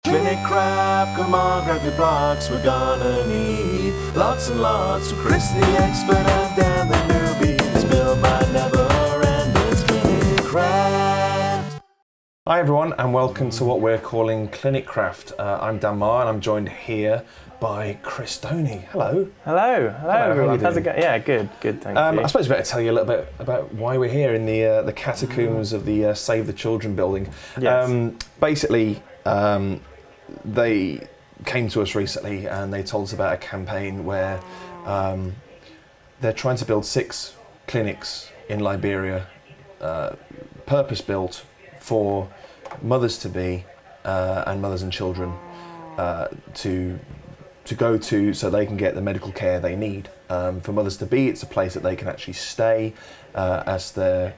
Clinic craft, come on, grab your blocks. We're gonna need lots and lots of Chris the expert and Dan the newbie. It's built by never and it's Clinic Craft. Hi everyone and welcome to what we're calling Clinic Craft. I'm Dan Maher and I'm joined here by Chris Doney. Hello. Hello everyone. How's it doing? going? Yeah, good, thank you. I suppose I better tell you a little bit about why we're here in the catacombs of the Save the Children building. Yes. Basically, they came to us recently and they told us about a campaign where they're trying to build 6 clinics in Liberia, purpose-built for mothers-to-be and mothers and children to go to so they can get the medical care they need. For mothers-to-be, it's a place that they can actually stay as they're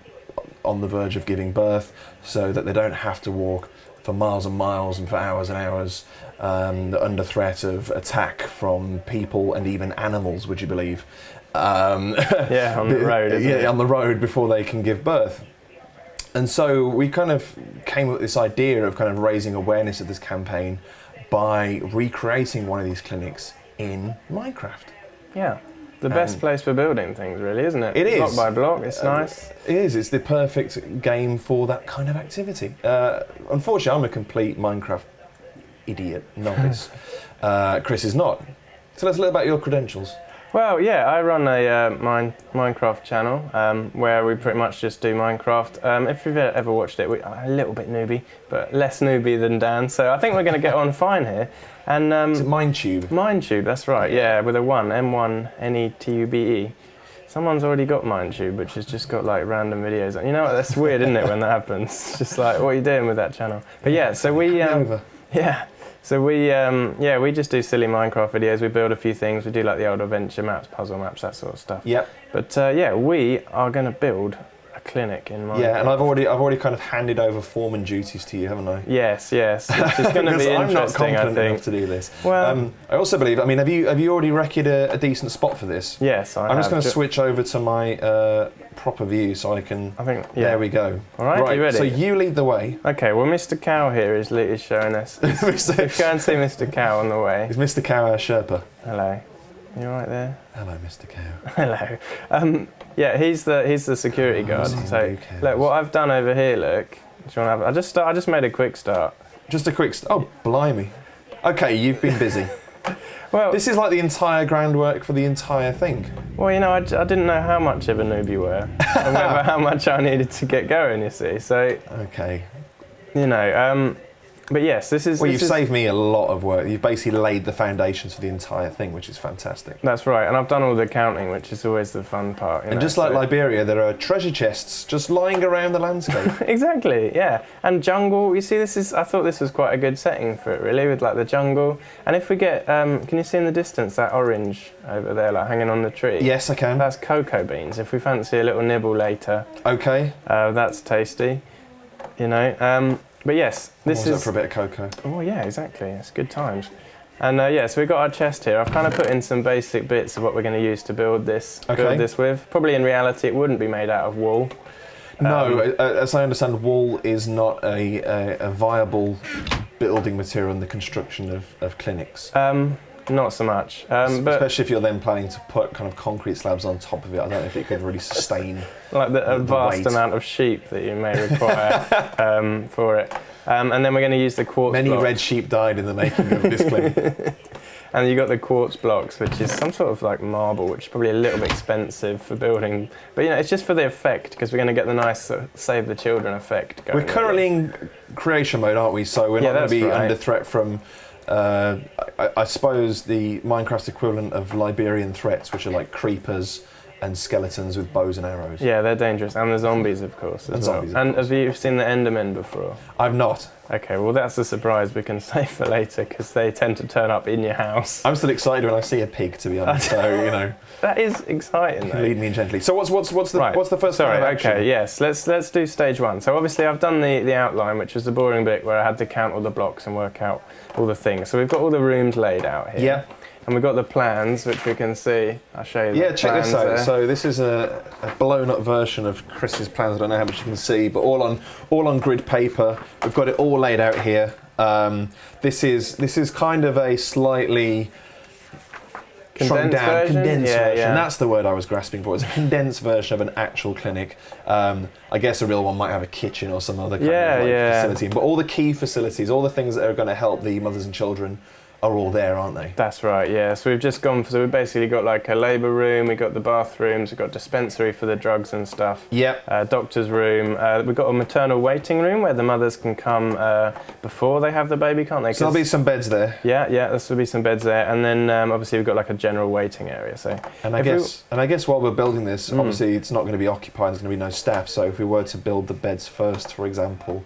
on the verge of giving birth, so that they don't have to walk for miles and miles and for hours and hours under threat of attack from people and even animals, would you believe? Yeah, on the road, isn't it? On the road before they can give birth. And so we kind of came up with this idea of kind of raising awareness of this campaign by recreating one of these clinics in Minecraft. Yeah, the best place for building things, really, isn't it? It is. Block by block, it's nice. It is, it's the perfect game for that kind of activity. Unfortunately, I'm a complete Minecraft idiot, novice. Chris is not. Tell us a little about your credentials. Well, yeah, I run a Minecraft channel where we pretty much just do Minecraft. If you've ever watched it, I'm a little bit newbie, but less newbie than Dan, so I think we're going to get on fine here. And is it MindTube? MindTube, that's right, yeah, with a 1, M-1-N-E-T-U-B-E. Someone's already got MindTube, which has just got like random videos. And you know what, that's weird, isn't it, when that happens? It's just like, what are you doing with that channel? But yeah, so we... yeah. So we just do silly Minecraft videos. We build a few things. We do like the old adventure maps, puzzle maps, that sort of stuff. Yep. But we are going to build a clinic in Minecraft. Yeah, and I've already kind of handed over foreman duties to you, haven't I? Yes. Which is going to be interesting, I'm not confident I think. enough to do this. Well, I also believe. I mean, have you already recceed a decent spot for this? Yes, I'm just going to switch over to my proper view so I can. I think. Yeah. There we go. All right. Are you ready? So you lead the way. Okay. Well, Mr. Cow here is showing us. Let's go and see Mr. Cow on the way. Is Mr. Cow our Sherpa? Hello. You all right there? Hello, Mr. Cow. Hello. Yeah, he's the security guard. So look, what I've done over here. Look, do you want to have? I just made a quick start. Just a quick. Oh, blimey. Okay, you've been busy. Well, this is like the entire groundwork for the entire thing. Well, you know, I didn't know how much of a noob you were, and how much I needed to get going. You see, so okay. You know, but yes, this is. Well, you've saved me a lot of work. You've basically laid the foundations for the entire thing, which is fantastic. That's right, and I've done all the counting, which is always the fun part. And just like Liberia, there are treasure chests just lying around the landscape. Exactly, yeah. And jungle. You see, I thought this was quite a good setting for it, really, with like the jungle. And if we get, can you see in the distance that orange over there, like hanging on the tree? Yes, I can. That's cocoa beans. If we fancy a little nibble later. Okay. That's tasty. You know. But yes, this is up for a bit of cocoa. Oh yeah, exactly. It's good times. And so we've got our chest here. I've kind of put in some basic bits of what we're going to use to build this. Okay. Build this with. Probably in reality, it wouldn't be made out of wool. No, as I understand, wool is not a viable building material in the construction of clinics. Not so much. But especially if you're then planning to put kind of concrete slabs on top of it. I don't know if it could really sustain like a vast amount of sheep that you may require for it. And then we're going to use the quartz Many blocks. red sheep died in the making of this clinic. And you got the quartz blocks, which is some sort of like marble, which is probably a little bit expensive for building. But you know, it's just for the effect, because we're going to get the nice Save the Children effect going. We're currently in creation mode, aren't we? So we're not going to be under threat from, I suppose, the Minecraft equivalent of Liberian threats, which are like creepers and skeletons with bows and arrows. Yeah, they're dangerous. And the zombies, of course, as well. And have you seen the Endermen before? I've not. Okay, well that's a surprise we can save for later, because they tend to turn up in your house. I'm still excited when I see a pig, to be honest. So, you know. That is exciting, though. Lead me in gently. So what's the first Sorry, kind of action? okay, yes. Let's do stage 1. So obviously I've done the outline, which was the boring bit where I had to count all the blocks and work out all the things. So we've got all the rooms laid out here. Yeah. And we've got the plans, which we can see. I'll show you the plans. Yeah, check this out. There. So this is a blown up version of Chris's plans. I don't know how much you can see, but all on grid paper. We've got it all laid out here. This is kind of a slightly shrunk down, condensed version. Yeah. That's the word I was grasping for. It's a condensed version of an actual clinic. I guess a real one might have a kitchen or some other kind of facility. But all the key facilities, all the things that are going to help the mothers and children are all there, aren't they? That's right, yeah. So we've just gone so we've basically got like a labour room, we've got the bathrooms, we've got dispensary for the drugs and stuff. Yep. Doctor's room. We've got a maternal waiting room where the mothers can come before they have the baby, can't they? So there'll be some beds there. Yeah, there'll be some beds there, and then obviously we've got like a general waiting area. So and I guess while we're building this, obviously it's not going to be occupied. There's going to be no staff. So if we were to build the beds first, for example,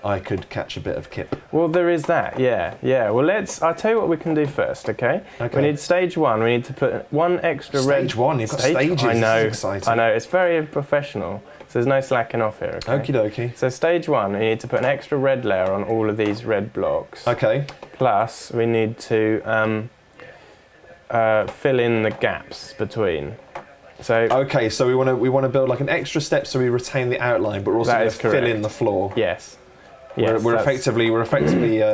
I could catch a bit of kip. Well, there is that, yeah. Well, I'll tell you what we can do first, okay? We need stage one. We need to put one extra Stage one? You've got stages. I know. This is exciting. I know. It's very professional. So there's no slacking off here, okay? Okie dokie. So stage one, we need to put an extra red layer on all of these red blocks. Okay. Plus, we need to fill in the gaps between. So okay, so we want to build like an extra step so we retain the outline, but we're also going to fill in the floor. Yes. We're effectively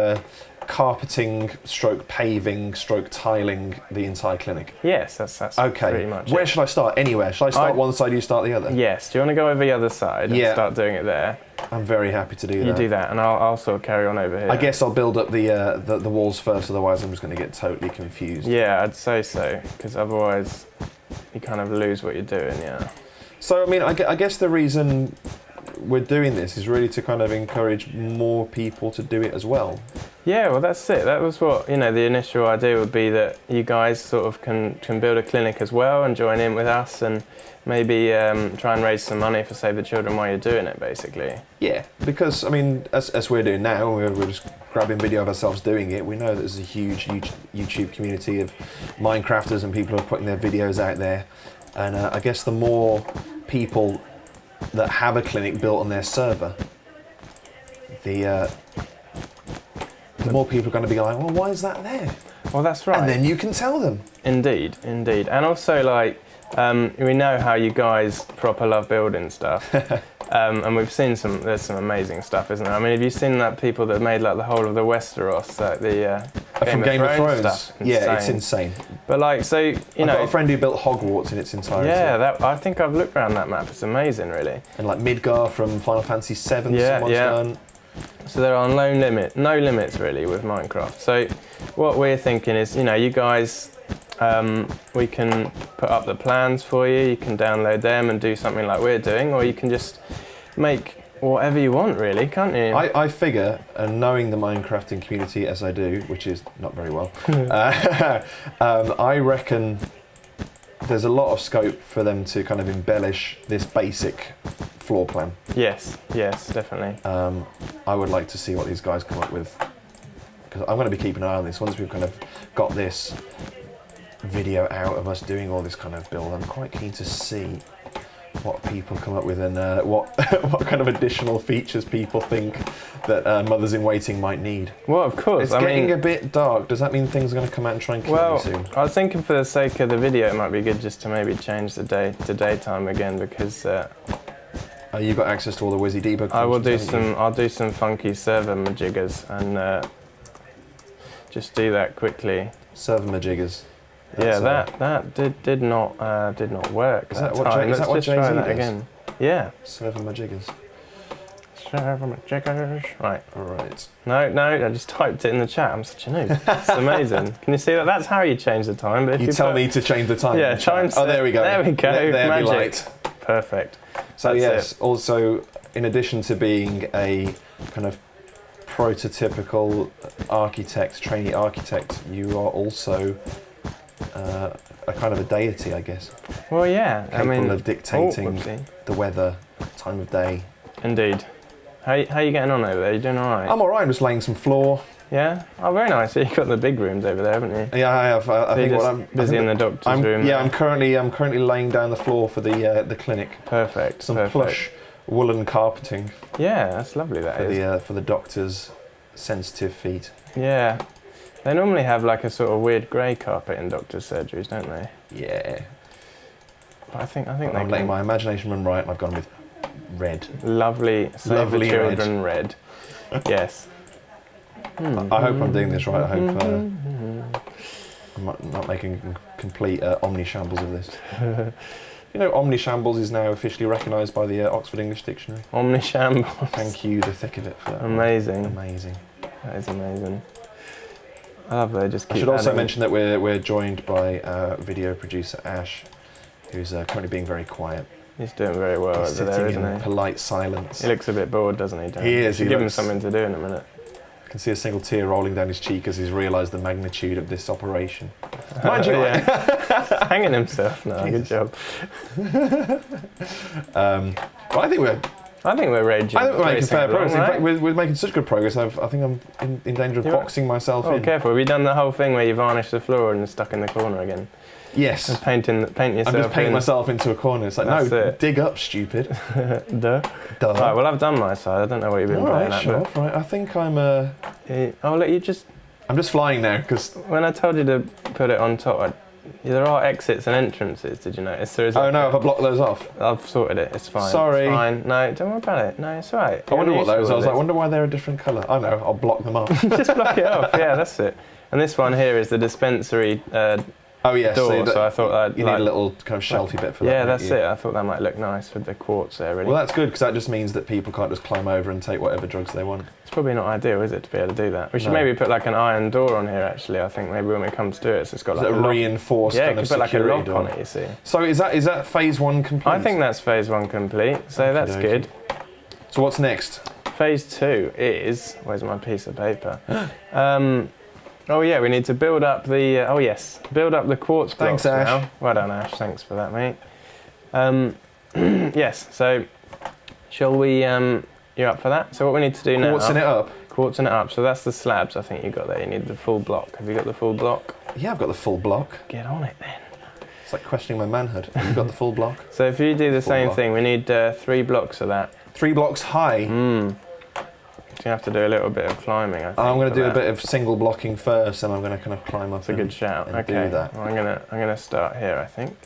carpeting, stroke paving, stroke tiling the entire clinic. Yes, that's okay. Pretty much. Where should I start? Anywhere? Shall I start one side, you start the other? Yes. Do you want to go over the other side and start doing it there? I'm very happy to do that. You do that, and I'll sort of carry on over here. I guess I'll build up the walls first, otherwise I'm just going to get totally confused. Yeah, I'd say so, because otherwise you kind of lose what you're doing. Yeah. So I mean, I guess the reason we're doing this is really to kind of encourage more people to do it as well. Yeah, well that's it. That was what, the initial idea would be, that you guys sort of can build a clinic as well and join in with us and maybe try and raise some money for Save the Children while you're doing it, basically. Yeah, because I mean, as we're doing now, we're just grabbing video of ourselves doing it. We know that there's a huge YouTube community of Minecrafters and people who are putting their videos out there. And I guess the more people that have a clinic built on their server, the more people are going to be like, well, why is that there? Well, that's right. And then you can tell them. Indeed. And also, like, we know how you guys proper love building stuff. And we've seen there's some amazing stuff, isn't there? I mean, have you seen that people that made like the whole of the Westeros, like the Game of Thrones stuff? Yeah, it's insane. But like, so I've got a friend who built Hogwarts in its entirety. Yeah, I think I've looked around that map. It's amazing, really. And like Midgar from Final Fantasy VII, someone's done. So there are no limits really with Minecraft. So what we're thinking is, you guys, we can put up the plans for you. You can download them and do something like we're doing, or you can just make whatever you want, really, can't you? I figure, and knowing the Minecrafting community as I do, which is not very well, I reckon there's a lot of scope for them to kind of embellish this basic floor plan. Yes, definitely. I would like to see what these guys come up with, because I'm going to be keeping an eye on this. Once we've kind of got this video out of us doing all this kind of build, I'm quite keen to see what people come up with and what kind of additional features people think that mothers in waiting might need. Well, of course. It's getting a bit dark. Does that mean things are going to come out and try and kill me soon? I was thinking, for the sake of the video, it might be good just to maybe change the day to daytime again, because you've got access to all the Wizzy debug functions. I'll do some funky server majiggers and just do that quickly. Server majiggers. Yeah, that did not work. Is that what Jay-Z does? Again. Yeah. Server majiggers. Server majiggers. Right. Alright. No, I just typed it in the chat. I'm such a noob. It's amazing. Can you see that? That's how you change the time. But if you tell me to change the time. Yeah, time. Oh, there we go. There we go. There Magic. be light. Perfect. So yes, also in addition to being a kind of prototypical architect, trainee architect, you are also a kind of a deity, I guess. Well, yeah. Capable of dictating the weather, time of day. Indeed. How you getting on over there? You doing all right? I'm all right. I'm just laying some floor. Yeah. Oh, very nice. You've got the big rooms over there, haven't you? Yeah, I have. I think I'm busy in the doctor's room. Yeah, I'm currently laying down the floor for the clinic. Perfect. Some plush woolen carpeting. Yeah, that's lovely. For the doctor's sensitive feet. Yeah. They normally have like a sort of weird grey carpet in doctors' surgeries, don't they? Yeah. But I think I'm letting my imagination run riot, and I've gone with red. Lovely Save the Children red. Yes. I hope I'm doing this right. I hope I'm not making complete omni-shambles of this. You know, omni-shambles is now officially recognised by the Oxford English Dictionary. Omni-shambles. Thank you, the thick of it, for that. Amazing. Amazing. That is amazing. I love they just keep I should also adding- mention that we're joined by video producer Ash, who's currently being very quiet. He's doing very well He's over there, sitting in isn't he? polite silence. He looks a bit bored, doesn't he, Dan? He is, he Give him looks- something to do in a minute. I can see a single tear rolling down his cheek as he's realised the magnitude of this operation. Mind you, Yeah. Hanging himself now, good Jesus. job. well, I think we're raging. I think we're making racing fair along, progress. In right? fact, we're making such good progress. I think I'm in danger of You're- boxing myself Oh, in. careful. Have you done the whole thing where you varnish the floor and stuck in the corner again? Yes. And paint yourself I'm just painting in. myself into a corner. It's like, That's no, it. dig up, stupid. Duh. Duh. Right, well, I've done my side. I don't know what you've been All playing right, at. sure. but- Right, I think I'm Oh, look, you just... just flying now because. When I told you to put it on top, there are exits and entrances, did you notice? There is Oh no, have I blocked those off? I've sorted it, it's fine. Sorry. It's fine. No, don't worry about it. No, it's all right. I wonder what those. I was like, You're wonder why they're a different colour. I know. I'll block them off. used to it. Just block it off, yeah, that's it. And this one here is the dispensary Oh yes. door, so I thought I'd you need a little kind of shelty bit for that. Yeah, don't that's you? it. I thought that might look nice with the quartz there, really. Well, that's good because that just means that people can't just climb over and take whatever drugs they want. It's probably not ideal, is it, to be able to do that? We should No. maybe put like an iron door on here, actually. I think maybe when we come to do it, so it's got Is like it a a lock. reinforced Yeah, kind you of could put like a security lock door? on it, you see. So is that phase one complete? I think that's phase one complete, so that's Okey-dokey. good. So what's next? Phase two is, where's my piece of paper? Oh yeah, we need to build up the, build up the quartz blocks. Thanks, Ash. Now. Well done, Ash, thanks for that, mate. Yes, so shall we, you up for that? So what we need to do now... Quartzing it up? Quartzing it up, so that's the slabs I think you got there. You need the full block. Have you got the full block? Yeah, I've got the full block. Get on it then. It's like questioning my manhood. You've got the full block. So if you do the Full same block. thing, we need 3 blocks of that. 3 blocks high. So you have to do a little bit of climbing, I think. I'm going for to do a that. bit of single blocking first, and I'm going to kind of climb up. That's a good shout. and Okay, do that. well, I'm gonna start here, I think.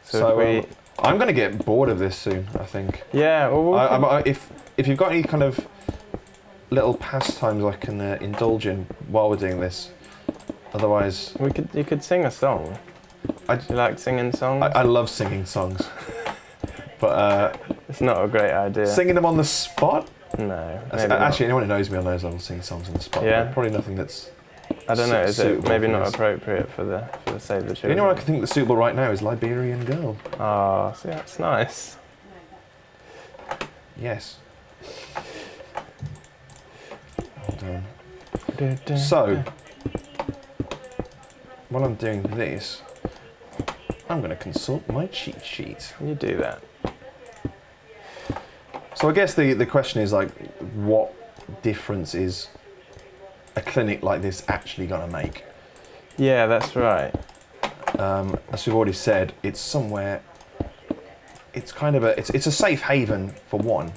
So if we, I'm going to get bored of this soon. I think. yeah, well, If you've got any kind of little pastimes I can indulge in while we're doing this, otherwise you could sing a song. I- Do you like singing songs? I love singing songs, but It's not a great idea. singing them on the spot. No, maybe Actually, anyone who knows me knows I'll sing songs on the spot. Yeah. but probably nothing that's. not. I don't know. Is it suitable maybe for not this. appropriate for the Save the The Children? only one I can think that's suitable right now is Liberian Girl. Oh, see, that's nice. Yes. Hold on. So, while I'm doing this, I'm going to consult my cheat sheet. You do that. So I guess the question is like, what difference is a clinic like this actually going to make? Yeah, that's right. As we've already said, it's somewhere. It's kind of it's a safe haven for one.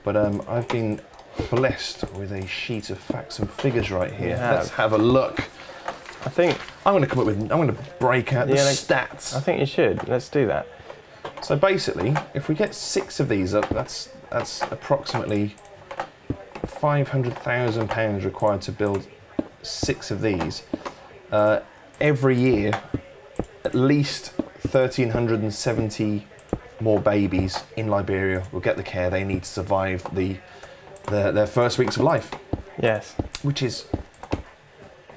But I've been blessed with a sheet of facts and figures right here. You have. Let's have a look. I think I'm going to break out the Yeah, like- stats. I think you should. Let's do that. So basically, if we get 6 of these up, that's approximately £500,000 required to build 6 of these. Every year, at least 1,370 more babies in Liberia will get the care they need to survive their first weeks of life, Yes. which is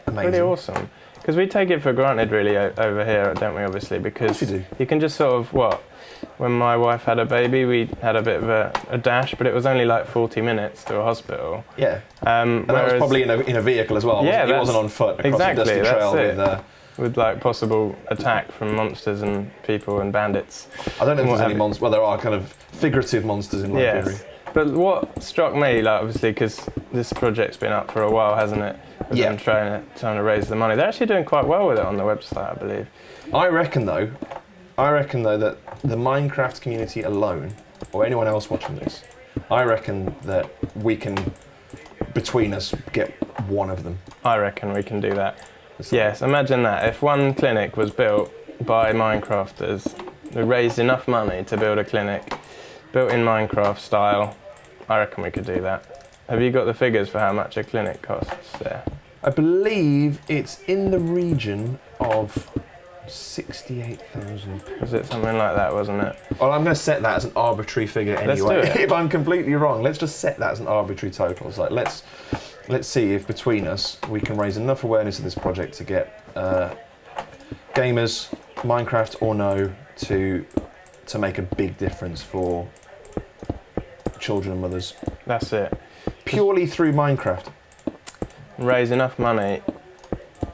amazing. Really awesome. Because we take it for granted, really, over here, don't we? Obviously, because Of course we do. you can just sort of when my wife had a baby, we had a bit of a dash, but it was only like 40 minutes to a hospital. Yeah, and that was probably in a vehicle as well. Yeah, It wasn't on foot across exactly, a dusty that's trail it. with. With like possible attack from monsters and people and bandits. I don't know if What there's any have- monsters. Well, there are kind of figurative monsters in Liberia. Yes. But what struck me, like obviously, because this project's been up for a while, hasn't it? With Yeah. them trying to raise the money. They're actually doing quite well with it on the website, I believe. I reckon though that the Minecraft community alone, or anyone else watching this, I reckon that we can, between us, get one of them. I reckon we can do that. So- Yes, imagine that. If one clinic was built by Minecrafters who raised enough money to build a clinic, built in Minecraft style, I reckon we could do that. Have you got the figures for how much a clinic costs there? I believe it's in the region of 68,000. Was it something like that, wasn't it? Well, I'm going to set that as an arbitrary figure anyway. Let's do it. If I'm completely wrong, let's just set that as an arbitrary total. It's like, let's see if between us we can raise enough awareness of this project to get gamers, Minecraft or no, to make a big difference for children and mothers. That's it. Purely through Minecraft. Raise enough money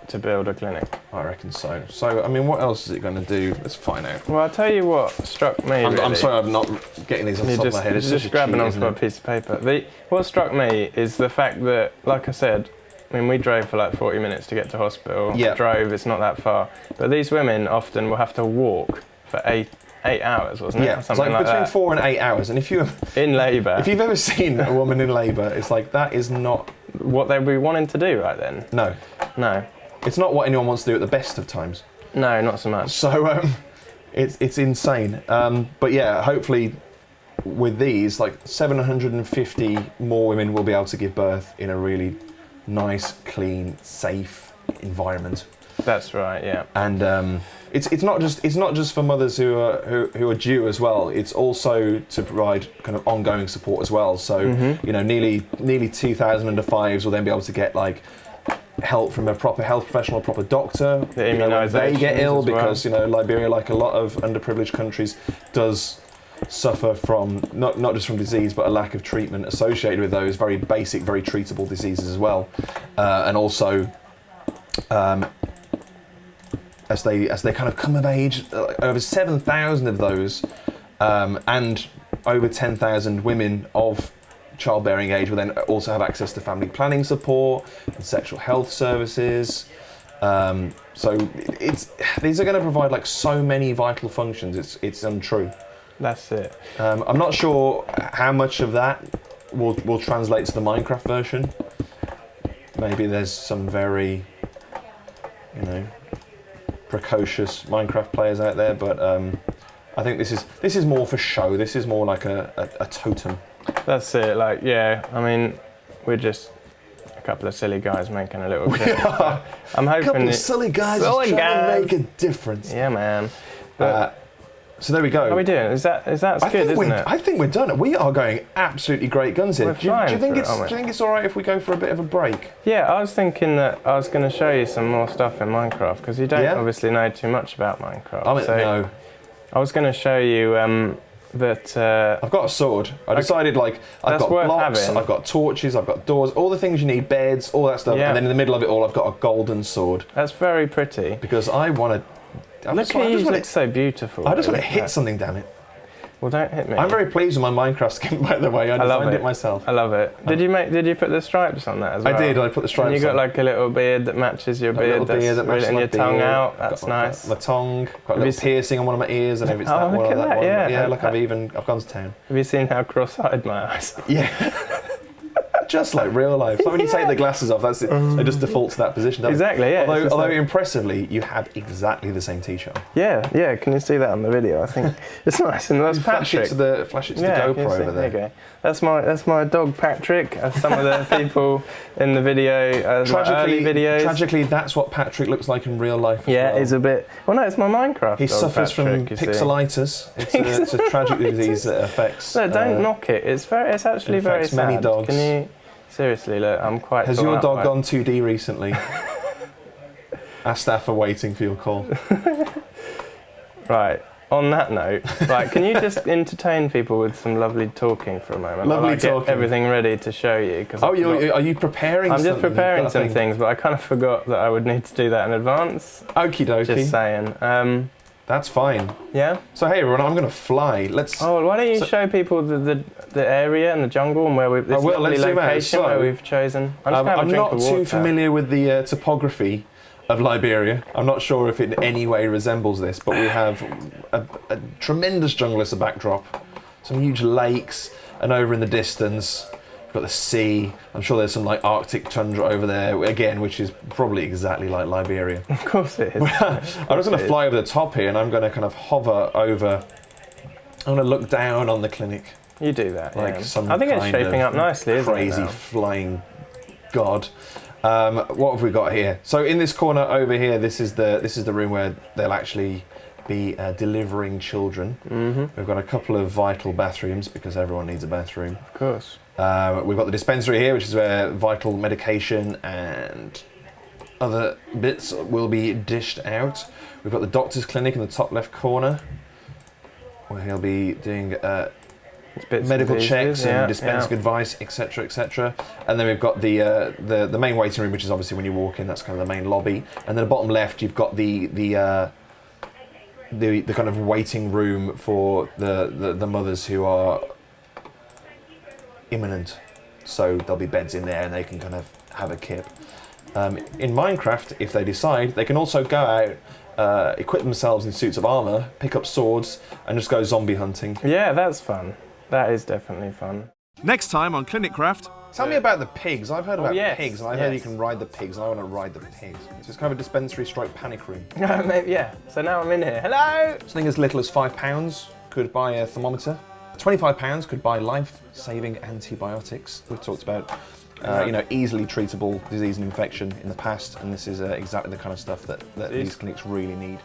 to build a clinic. I reckon so. So, I mean, what else is it going to do? Let's find out. Well, I'll tell you what struck me. I'm sorry, I'm not getting these off the top of my head. It's just grabbing onto a piece of paper. What struck me is the fact that, like I said, I mean, we drove for like 40 minutes to get to hospital. Yeah. Drove, it's not that far. But these women often will have to walk for 8 hours, wasn't it? Yeah, it's like between 4 and 8 hours. And if in labour. If you've ever seen a woman in labour, it's like that is not what they'd be wanting to do right then. No. It's not what anyone wants to do at the best of times. No, not so much. So it's insane. But yeah, hopefully with these, like 750 more women will be able to give birth in a really nice, clean, safe environment. That's right. Yeah. And it's not just for mothers who are due as well. It's also to provide kind of ongoing support as well. So you know, nearly 2,000 under fives will then be able to get like help from a proper health professional, a proper doctor. The you know, when they get ill, as well. because you know, Liberia, like a lot of underprivileged countries, does suffer from not just from disease, but a lack of treatment associated with those very basic, very treatable diseases as well, and also. As they kind of come of age, over 7,000 of those, and over 10,000 women of childbearing age will then also have access to family planning support and sexual health services. So these are going to provide like so many vital functions. It's untrue. That's it. I'm not sure how much of that will translate to the Minecraft version. Maybe there's some very, you know, precocious Minecraft players out there, but I think this is more for show. This is more like a totem. That's it. Like, yeah, I mean, we're just a couple of silly guys making a little clip. I'm hoping a couple of silly guys trying to make a difference. Yeah, man. But so there we go. how are we doing? That's good, isn't it? I think we're done. We are going absolutely great guns here. Do you think it's all right if we go for a bit of a break? Yeah, I was thinking that I was going to show you some more stuff in Minecraft, because you don't obviously know too much about Minecraft. No. I was going to show you that... I've got a sword. I decided, like, I've got blocks, having. I've got torches, I've got doors, all the things you need, beds, all that stuff, and then in the middle of it all, I've got a golden sword. That's very pretty. Because I want to... Look at you, it's so beautiful. I just want to hit something, damn it. Well, don't hit me. I'm very pleased with my Minecraft skin, by the way. I designed it myself. I love it. Did you put the stripes on that as well? I did. I put the stripes on. And you got like a little beard that matches your beard. A little beard that matches and my your tongue beard. out. That's nice. My tongue. Got a little piercing on one of my ears, and if it's that one or that one. Yeah, look, I've gone to town. Have you seen how cross-eyed my eyes are? Yeah. Just like real life. So when you take the glasses off, that's it. They just default to that position. Exactly, yeah. Although impressively, you have exactly the same t-shirt. Yeah. Can you see that on the video? I think it's nice. And that's flash it to the GoPro over there. There you go. That's my dog Patrick. As some of the people in the video, tragically, that's what Patrick looks like in real life. Yeah, he's a bit. Well, no, it's my Minecraft. He dog, suffers Patrick, from pixelitis. It's a tragic disease that affects. No, don't knock it. It's actually very sad. Many dogs. Can you? Seriously, look, I'm quite... Has your dog gone 2D recently? Our staff are waiting for your call. Right, on that note, right, can you just entertain people with some lovely talking for a moment? Lovely talking. Get everything ready to show you. Are you preparing something? I'm just preparing some things, but I kind of forgot that I would need to do that in advance. Okie dokie. Just saying. That's fine. Yeah? So hey everyone, I'm going to fly. Why don't you show people the area and the jungle and where we've... This lovely location where we've chosen. I'm not too familiar with the topography of Liberia. I'm not sure if it in any way resembles this, but we have a tremendous jungle as a backdrop. Some huge lakes, and over in the distance, we've got the sea. I'm sure there's some like Arctic tundra over there, again, which is probably exactly like Liberia. Of course it is. I'm just going to fly over the top here, and I'm going to kind of hover over. I'm going to look down on the clinic. You do that, like yeah. some I think it's kind shaping of up nicely, isn't it? crazy now? flying god. What have we got here? So in this corner over here, this is the room where they'll actually be delivering children. We've got a couple of vital bathrooms because everyone needs a bathroom. Of course. We've got the dispensary here, which is where vital medication and other bits will be dished out. We've got the doctor's clinic in the top left corner, where he'll be doing medical checks and dispensing advice, etc., etc. And then we've got the main waiting room, which is obviously when you walk in. That's kind of the main lobby. And then the bottom left, you've got the kind of waiting room for the mothers who are imminent. So there'll be beds in there, and they can kind of have a kip. In Minecraft, if they decide, they can also go out, equip themselves in suits of armour, pick up swords, and just go zombie hunting. Yeah, that's fun. That is definitely fun. Next time on Clinic Craft. Tell me about the pigs. I've heard about yes, pigs, and I've heard you can ride the pigs, and I want to ride the pigs. So it's kind of a dispensary stroke panic room. Maybe, yeah. So now I'm in here. Hello! Something as little as £5 could buy a thermometer. £25 could buy life-saving antibiotics. We've talked about easily treatable disease and infection in the past, and this is exactly the kind of stuff that these clinics really need.